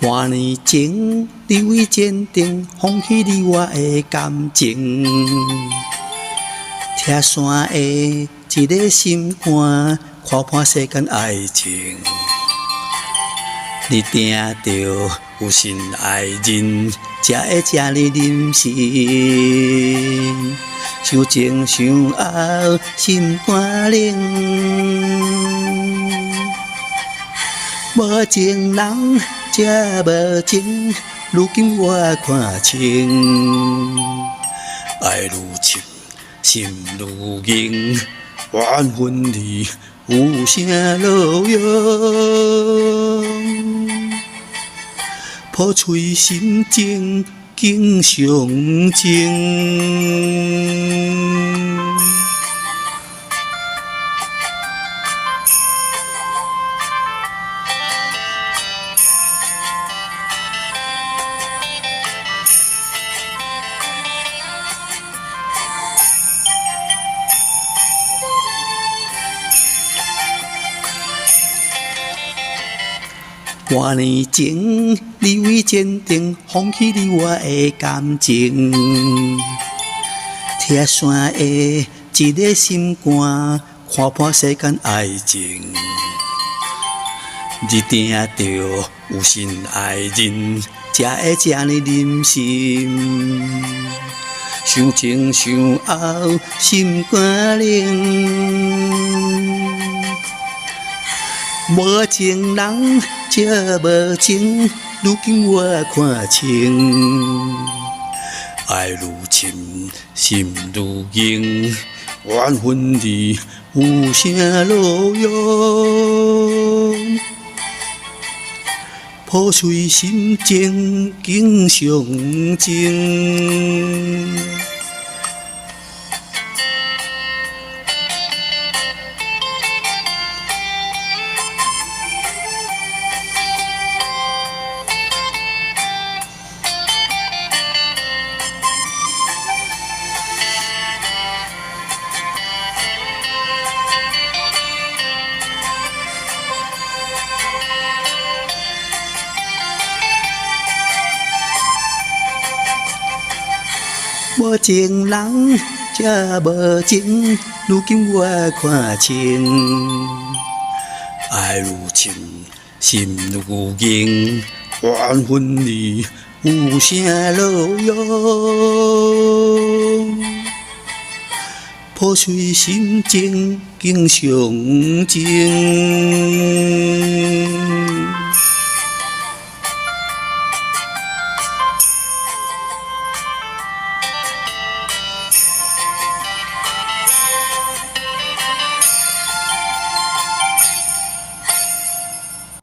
半年前，你为坚定放弃你我的感情，拆散的一个心肝，看破世间爱情。你定着有心爱人，才会这呢忍心。想前想后，心肝冷。无情人，才无情，如今我看清。爱愈深，心愈硬，缘分里有啥路用？破碎心情，经常情。半年前，你为坚定放弃你我的感情，拆散的一个心肝，看破世间爱情。你定着有心爱人，才会这呢忍心。想前想后，心肝冷。无情人，才无情，如今我看清。爱愈深，心愈硬，缘分里有啥路用？破碎心情，经常情。无情人，才无情，如今我看清。爱愈深，心愈硬，缘分里有啥路用？破碎心情，经常情。